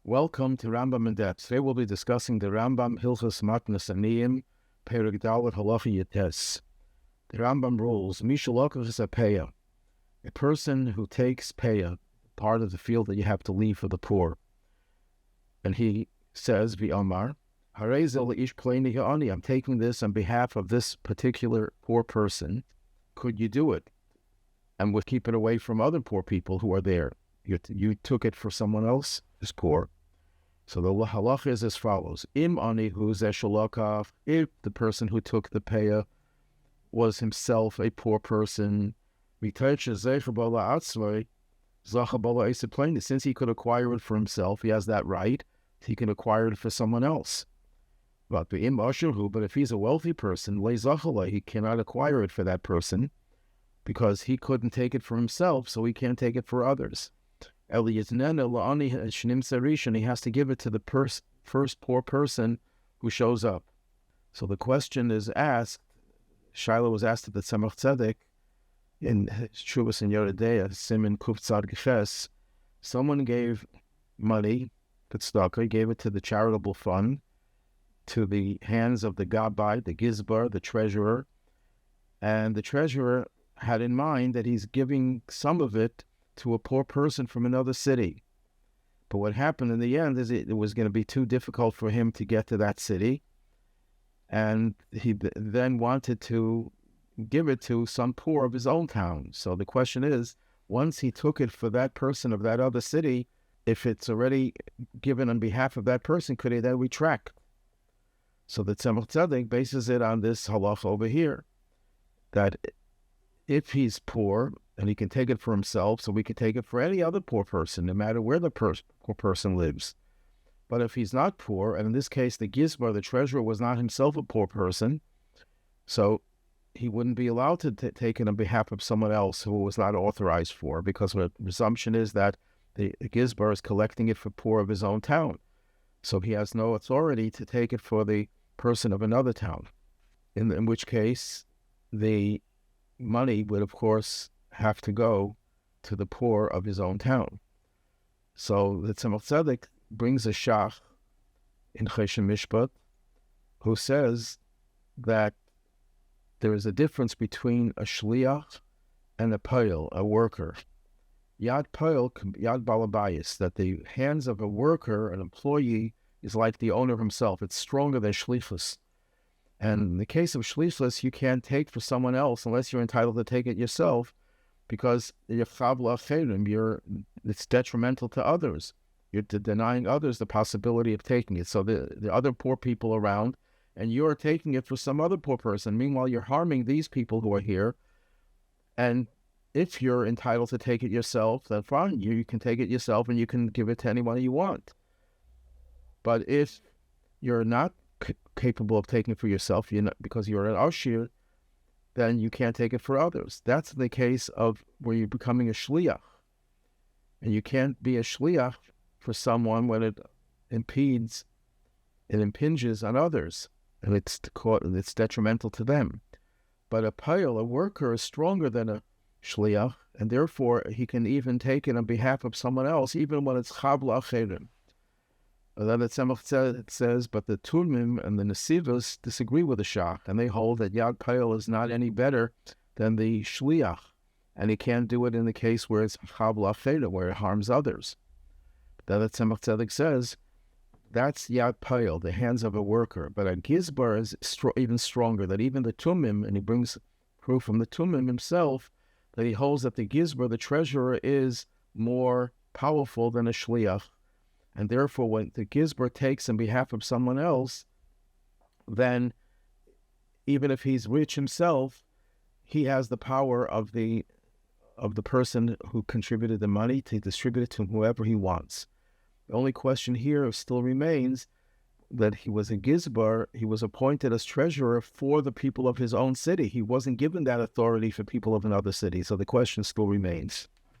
Welcome to Rambam In-Depth. Today we'll be discussing the Rambam Hilchos Matnos Aniyim, Perek Dalet Halachic Yates. The Rambam rules, Mishalokach is a Pei'ah, a person who takes Pei'ah, part of the field that you have to leave for the poor. And he says, V'amar, Harezel ish pleini ha'ani, I'm taking this on behalf of this particular poor person. Could you do it? And would keep it away from other poor people who are there. You took it for someone else who's poor. So the halacha is as follows. Im ani hu zeh shalakav, if the person who took the pei'ah was himself a poor person, since he could acquire it for himself, he has that right, he can acquire it for someone else. But if he's a wealthy person, he cannot acquire it for that person, because he couldn't take it for himself, so he can't take it for others. He has to give it to the first poor person who shows up. So the question is asked, Shiloh was asked at the Tzedek in Shuvas and Yeridea, Simin Kuf Tzad Geshes. Someone gave money, Tzedakah, he gave it to the charitable fund, to the hands of the Rabbi, the Gizbar, the treasurer, and the treasurer had in mind that he's giving some of it to a poor person from another city. But what happened in the end is it was going to be too difficult for him to get to that city, and he then wanted to give it to some poor of his own town. So the question is, once he took it for that person of that other city, if it's already given on behalf of that person, could he then retract? So the Tzemach bases it on this halach over here, that if he's poor and he can take it for himself, so we can take it for any other poor person, no matter where the poor person lives. But if he's not poor, and in this case the Gizbar, the treasurer, was not himself a poor person, so he wouldn't be allowed to take it on behalf of someone else who was not authorized for, because the presumption is that the Gizbar is collecting it for poor of his own town. So he has no authority to take it for the person of another town, in which case the money would, of course, have to go to the poor of his own town. So the Tzemach brings a shach in Cheshem Mishpat who says that there is a difference between a Shaliach and a Poel, a worker. Yad Poel, Yad Balabayis, that the hands of a worker, an employee, is like the owner himself. It's stronger than Shlichus. And in the case of Shlichus, you can't take for someone else unless you're entitled to take it yourself, because you're chav l'acheirim, it's detrimental to others. You're denying others the possibility of taking it. So the other poor people around, and you're taking it for some other poor person. Meanwhile, you're harming these people who are here. And if you're entitled to take it yourself, then fine, you can take it yourself and you can give it to anyone you want. But if you're not capable of taking it for yourself, because you're an ashir, then you can't take it for others. That's the case of where you're becoming a shliach. And you can't be a shliach for someone when it impinges on others, and it's detrimental to them. But a Poel, a worker, is stronger than a shliach, and therefore he can even take it on behalf of someone else, even when it's chav l'acheirim. Then the Tzemach says, but the Turmim and the Nesivos disagree with the Shach, and they hold that Yad Poel is not any better than the Shliach, and he can't do it in the case where it's chav l'acheirim, where it harms others. Then the Tzemach says, that's Yad Poel, the hands of a worker, but a Gizbar is even stronger, that even the Tumim, and he brings proof from the Tumim himself, that he holds that the Gizbar, the treasurer, is more powerful than a Shliach. And therefore, when the Gizbar takes on behalf of someone else, then even if he's rich himself, he has the power of the person who contributed the money to distribute it to whoever he wants. The only question here still remains that he was a Gizbar, he was appointed as treasurer for the people of his own city. He wasn't given that authority for people of another city, so the question still remains.